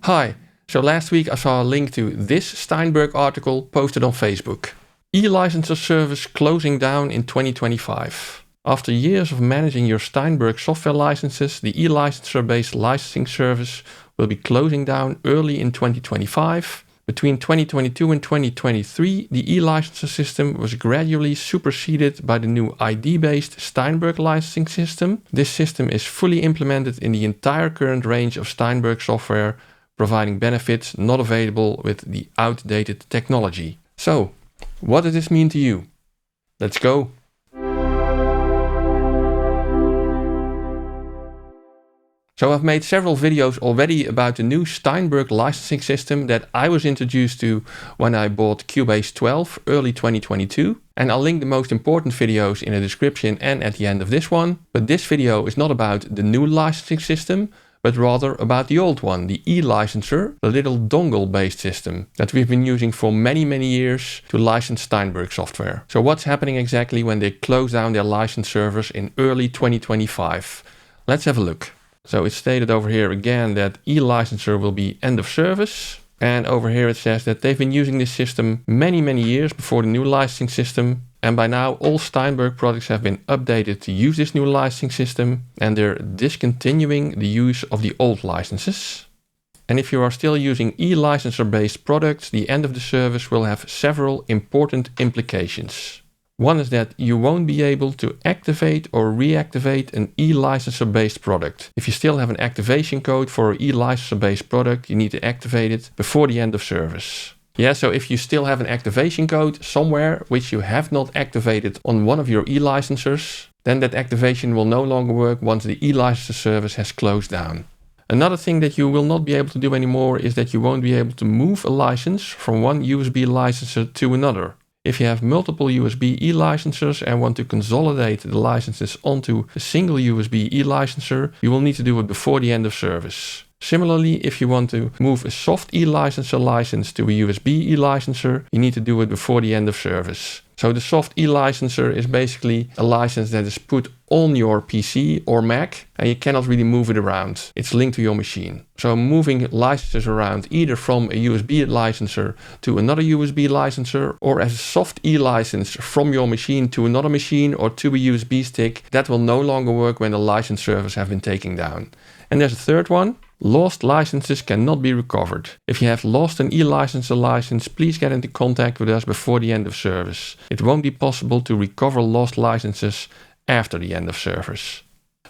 Hi, so last week I saw a link to this Steinberg article posted on Facebook. E-licenser service closing down in 2025. After years of managing your Steinberg software licenses, the e-licenser-based licensing service will be closing down early in 2025. Between 2022 and 2023, the e-licenser system was gradually superseded by the new ID-based Steinberg licensing system. This system is fully implemented in the entire current range of Steinberg software, providing benefits not available with the outdated technology. So, what does this mean to you? Let's go! So I've made several videos already about the new Steinberg licensing system that I was introduced to when I bought Cubase 12 early 2022. And I'll link the most important videos in the description and at the end of this one. But this video is not about the new licensing system, but rather about the old one, the e-licenser, the little dongle-based system that we've been using for many years to license Steinberg software. So what's happening exactly when they close down their license servers in early 2025? Let's have a look. So it's stated over here again that e-licenser will be end of service. And over here it says that they've been using this system many years before the new licensing system. And by now all Steinberg products have been updated to use this new licensing system, and they're discontinuing the use of the old licenses. And if you are still using e-licenser based products, the end of the service will have several important implications. One is that you won't be able to activate or reactivate an e-licenser based product. If you still have an activation code for an e-licenser based product, you need to activate it before the end of service. Yeah, so if you still have an activation code somewhere which you have not activated on one of your e-licensers, then that activation will no longer work once the e-licenser service has closed down. Another thing that you will not be able to do anymore is that you won't be able to move a license from one USB licenser to another. If you have multiple USB e-licensers and want to consolidate the licenses onto a single USB e-licenser, you will need to do it before the end of service. Similarly, if you want to move a soft e-licenser license to a USB e-licenser, you need to do it before the end of service. So the soft e-licenser is basically a license that is put on your PC or Mac and you cannot really move it around. It's linked to your machine. So moving licenses around either from a USB licenser to another USB licenser or as a soft e-license from your machine to another machine or to a USB stick, that will no longer work when the license servers have been taken down. And there's a third one. Lost licenses cannot be recovered. If you have lost an e-licenser license, please get into contact with us before the end of service. It won't be possible to recover lost licenses after the end of service.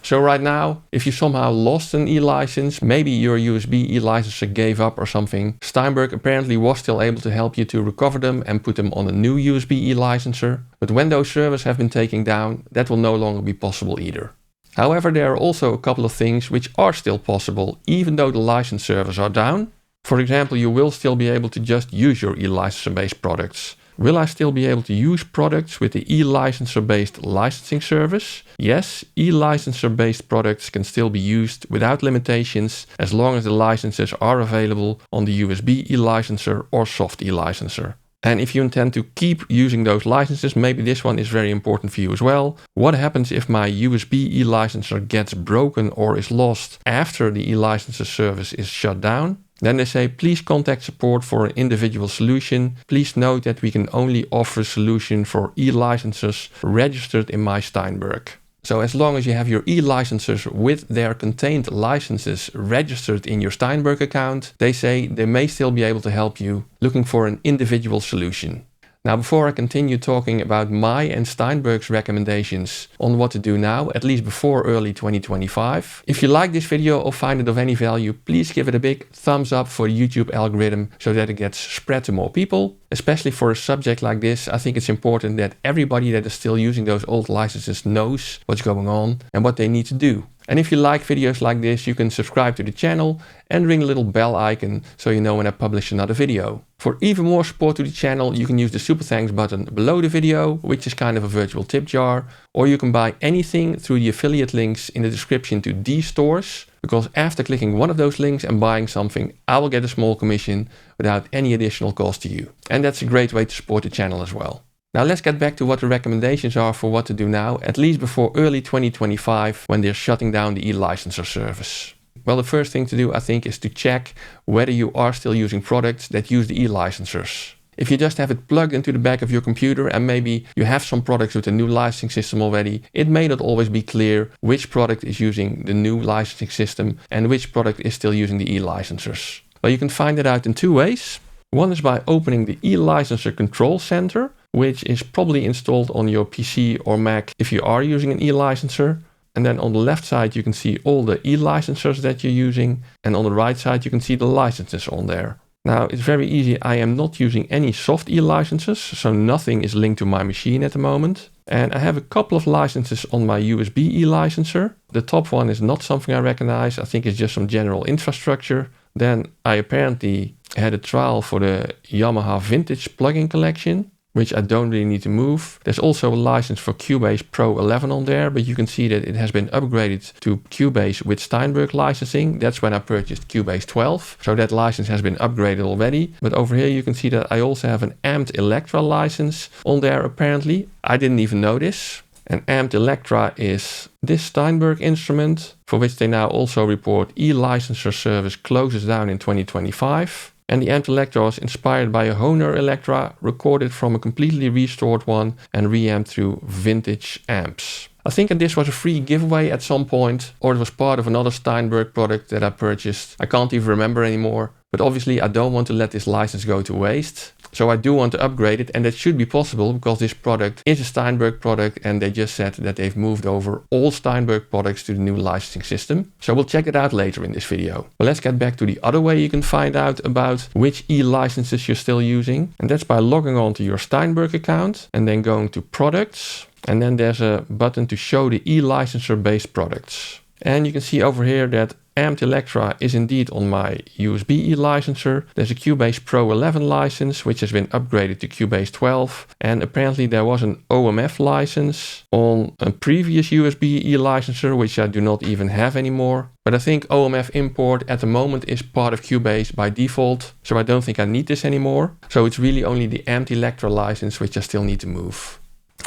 So right now, if you somehow lost an e-license, maybe your USB e-licenser gave up or something, Steinberg apparently was still able to help you to recover them and put them on a new USB e-licenser. But when those servers have been taken down, that will no longer be possible either. However, there are also a couple of things which are still possible, even though the license servers are down. For example, you will still be able to just use your e-licenser-based products. Will I still be able to use products with the e-licenser-based licensing service? Yes, e-licenser-based products can still be used without limitations as long as the licenses are available on the USB e-licenser or soft e-licenser. And if you intend to keep using those licenses, maybe this one is very important for you as well. What happens if my USB e-licenser gets broken or is lost after the e-licenser service is shut down? Then they say, please contact support for an individual solution. Please note that we can only offer a solution for e-licensers registered in my Steinberg. So as long as you have your e-licensers with their contained licenses registered in your Steinberg account, they say they may still be able to help you looking for an individual solution. Now, before I continue talking about my and Steinberg's recommendations on what to do now, at least before early 2025, if you like this video or find it of any value, please give it a big thumbs up for the YouTube algorithm so that it gets spread to more people. Especially for a subject like this, I think it's important that everybody that is still using those old licenses knows what's going on and what they need to do. And if you like videos like this, you can subscribe to the channel and ring the little bell icon so you know when I publish another video. For even more support to the channel, you can use the super thanks button below the video, which is kind of a virtual tip jar, or you can buy anything through the affiliate links in the description to these stores, because after clicking one of those links and buying something, I will get a small commission without any additional cost to you. And that's a great way to support the channel as well. Now let's get back to what the recommendations are for what to do now, at least before early 2025 when they're shutting down the e-licenser service. Well, the first thing to do, I think, is to check whether you are still using products that use the e-licensors. If you just have it plugged into the back of your computer and maybe you have some products with a new licensing system already, it may not always be clear which product is using the new licensing system and which product is still using the e-licensors. Well, you can find it out in two ways. One is by opening the e-licenser control center, which is probably installed on your PC or Mac if you are using an e-licenser. And then on the left side, you can see all the e-licensors that you're using. And on the right side, you can see the licenses on there. Now, it's very easy. I am not using any soft e-licenses, so nothing is linked to my machine at the moment. And I have a couple of licenses on my USB e-licenser. The top one is not something I recognize. I think it's just some general infrastructure. Then I apparently had a trial for the Yamaha Vintage plugin collection, which I don't really need to move. There's also a license for Cubase Pro 11 on there, but you can see that it has been upgraded to Cubase with Steinberg licensing. That's when I purchased Cubase 12. So that license has been upgraded already. But over here you can see that I also have an Amped Electra license on there apparently. I didn't even notice. And Amped Electra is this Steinberg instrument, for which they now also report e-licenser service closes down in 2025. And the Amped Electra was inspired by a Hohner Electra, recorded from a completely restored one and reamped through vintage amps. I think that this was a free giveaway at some point, or it was part of another Steinberg product that I purchased. I can't even remember anymore. But obviously I don't want to let this license go to waste. So I do want to upgrade it, and that should be possible because this product is a Steinberg product and they just said that they've moved over all Steinberg products to the new licensing system. So we'll check it out later in this video. But let's get back to the other way you can find out about which e-licenses you're still using. And that's by logging on to your Steinberg account and then going to products. And then there's a button to show the e-licenser based products. And you can see over here that Amped Electra is indeed on my USB e-licenser. There's a Cubase Pro 11 license, which has been upgraded to Cubase 12. And apparently there was an OMF license on a previous USB e-licenser, which I do not even have anymore. But I think OMF import at the moment is part of Cubase by default, so I don't think I need this anymore. So it's really only the Amped Electra license which I still need to move.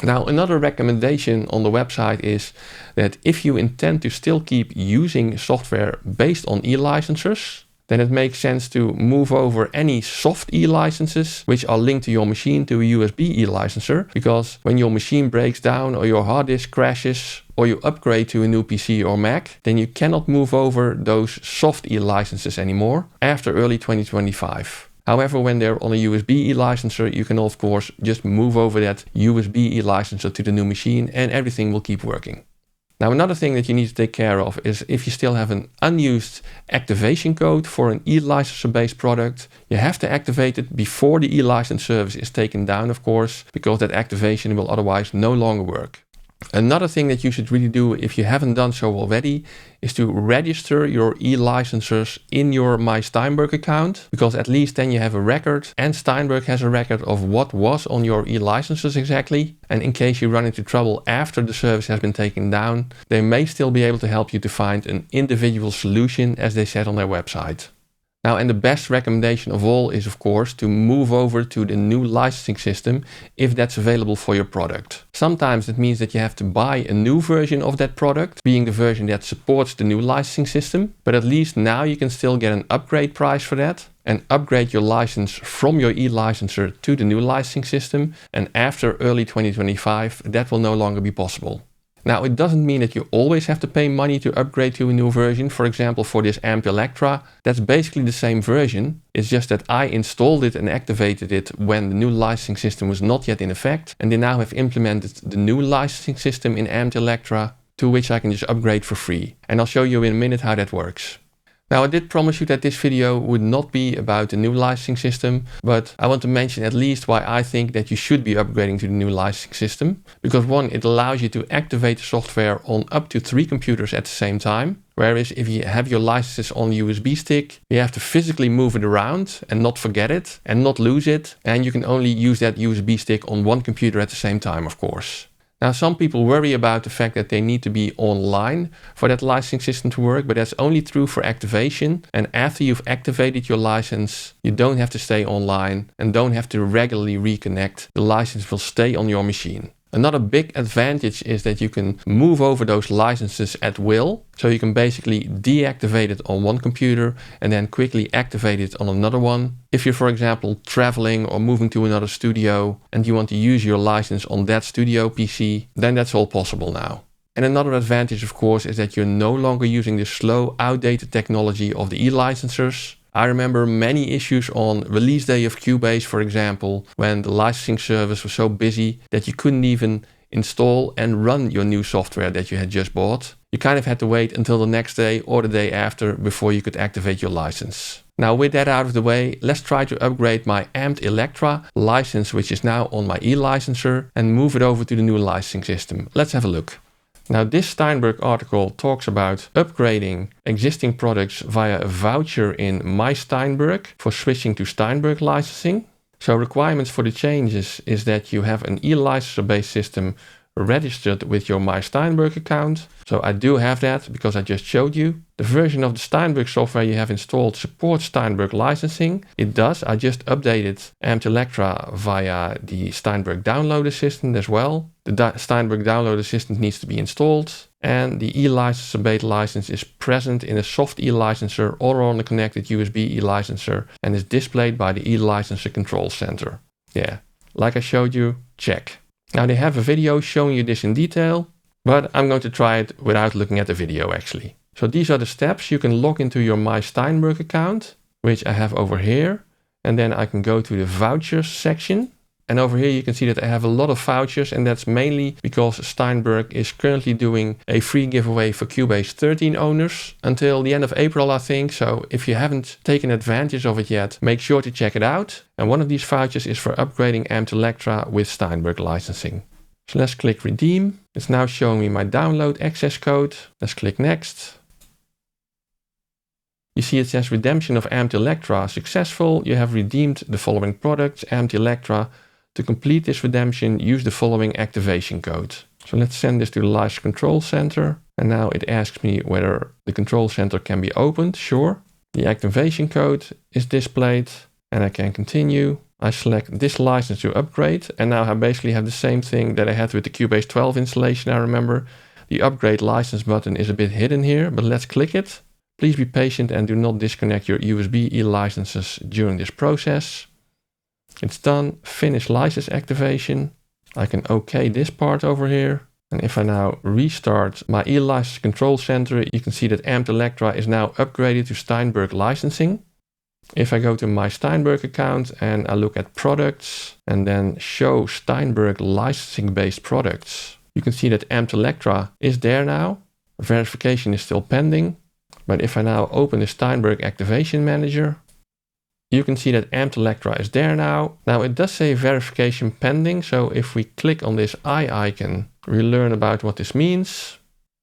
Now, another recommendation on the website is that if you intend to still keep using software based on e-licensors, then it makes sense to move over any soft e-licenses which are linked to your machine to a USB e-licenser, because when your machine breaks down or your hard disk crashes or you upgrade to a new PC or Mac, then you cannot move over those soft e-licenses anymore after early 2025. However, when they're on a USB e-licenser, you can of course just move over that USB e-licenser to the new machine and everything will keep working. Now, another thing that you need to take care of is if you still have an unused activation code for an e-licenser based product, you have to activate it before the e-license service is taken down, of course, because that activation will otherwise no longer work. Another thing that you should really do if you haven't done so already is to register your e-licensors in your My Steinberg account, because at least then you have a record and Steinberg has a record of what was on your e-licensors exactly. And in case you run into trouble after the service has been taken down, they may still be able to help you to find an individual solution, as they said on their website. Now, and the best recommendation of all is, of course, to move over to the new licensing system if that's available for your product. Sometimes it means that you have to buy a new version of that product, being the version that supports the new licensing system, but at least now you can still get an upgrade price for that and upgrade your license from your e-licenser to the new licensing system, and after early 2025 that will no longer be possible. Now, it doesn't mean that you always have to pay money to upgrade to a new version. For example, for this Amped Electra, that's basically the same version. It's just that I installed it and activated it when the new licensing system was not yet in effect. And they now have implemented the new licensing system in Amped Electra, to which I can just upgrade for free. And I'll show you in a minute how that works. Now, I did promise you that this video would not be about the new licensing system, but I want to mention at least why I think that you should be upgrading to the new licensing system. Because one, it allows you to activate the software on up to 3 computers at the same time. Whereas if you have your licenses on a USB stick, you have to physically move it around and not forget it and not lose it. And you can only use that USB stick on 1 computer at the same time, of course. Now, some people worry about the fact that they need to be online for that licensing system to work, but that's only true for activation. And after you've activated your license, you don't have to stay online and don't have to regularly reconnect. The license will stay on your machine. Another big advantage is that you can move over those licenses at will. So you can basically deactivate it on one computer and then quickly activate it on another one. If you're, for example, traveling or moving to another studio and you want to use your license on that studio PC, then that's all possible now. And another advantage, of course, is that you're no longer using the slow, outdated technology of the e-licensors. I remember many issues on release day of Cubase, for example, when the licensing service was so busy that you couldn't even install and run your new software that you had just bought. You kind of had to wait until the next day or the day after before you could activate your license. Now, with that out of the way, let's try to upgrade my Amped Electra license, which is now on my e-licenser, and move it over to the new licensing system. Let's have a look. Now, this Steinberg article talks about upgrading existing products via a voucher in My Steinberg for switching to Steinberg licensing. So requirements for the changes is that you have an e-licenser-based system registered with your My Steinberg account. So I do have that because I just showed you. The version of the Steinberg software you have installed supports Steinberg licensing. It does. I just updated Amped Electra via the Steinberg download assistant as well. The Steinberg download assistant needs to be installed, and the e-licenser-based license is present in a soft e-licenser or on a connected USB e-licenser and is displayed by the e-licenser control center. Yeah, like I showed you, check. Now they have a video showing you this in detail, but I'm going to try it without looking at the video actually. So these are the steps. You can log into your My Steinberg account, which I have over here, and then I can go to the vouchers section. And over here you can see that I have a lot of vouchers, and that's mainly because Steinberg is currently doing a free giveaway for Cubase 13 owners until the end of April, I think. So if you haven't taken advantage of it yet, make sure to check it out. And one of these vouchers is for upgrading Amped Electra with Steinberg licensing. So let's click redeem. It's now showing me my download access code. Let's click next. You see it says redemption of Amped Electra successful. You have redeemed the following products, Amped Electra. To complete this redemption, use the following activation code. So let's send this to the License Control Center. And now it asks me whether the control center can be opened. Sure. The activation code is displayed and I can continue. I select this license to upgrade. And now I basically have the same thing that I had with the Cubase 12 installation, I remember. The upgrade license button is a bit hidden here, but let's click it. Please be patient and do not disconnect your USB e-licenses during this process. It's done. Finish license activation. I can OK this part over here. And if I now restart my e-license control center, you can see that Amped Electra is now upgraded to Steinberg licensing. If I go to my Steinberg account and I look at products and then show Steinberg licensing based products, you can see that Amped Electra is there now. Verification is still pending. But if I now open the Steinberg Activation Manager, you can see that Amped Electra is there now. Now it does say verification pending, so if we click on this eye icon, we learn about what this means.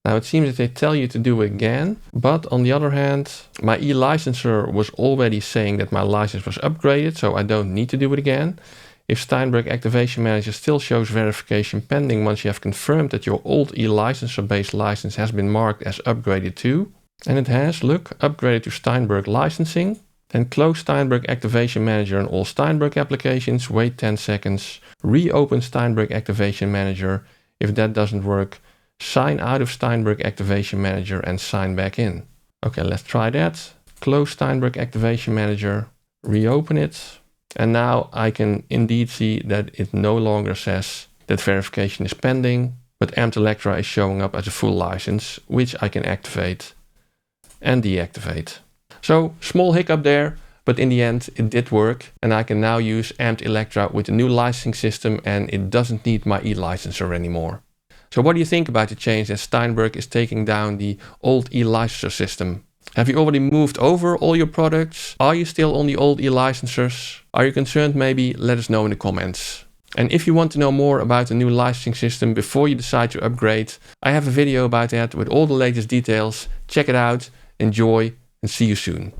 Now it seems that they tell you to do it again, but on the other hand, my e-licenser was already saying that my license was upgraded, so I don't need to do it again. If Steinberg Activation Manager still shows verification pending once you have confirmed that your old e-licenser based license has been marked as upgraded to, and it has, look, upgraded to Steinberg licensing. Then close Steinberg Activation Manager on all Steinberg applications, wait 10 seconds, reopen Steinberg Activation Manager. If that doesn't work, sign out of Steinberg Activation Manager and sign back in. Okay, let's try that. Close Steinberg Activation Manager, reopen it. And now I can indeed see that it no longer says that verification is pending, but Amped Electra is showing up as a full license, which I can activate and deactivate. So small hiccup there, but in the end it did work, and I can now use Amped Electra with the new licensing system, and it doesn't need my e-licenser anymore. So what do you think about the change that Steinberg is taking down the old e-licenser system? Have you already moved over all your products? Are you still on the old e-licensers? Are you concerned? Maybe let us know in the comments. And if you want to know more about the new licensing system before you decide to upgrade, I have a video about that with all the latest details. Check it out, enjoy, and see you soon.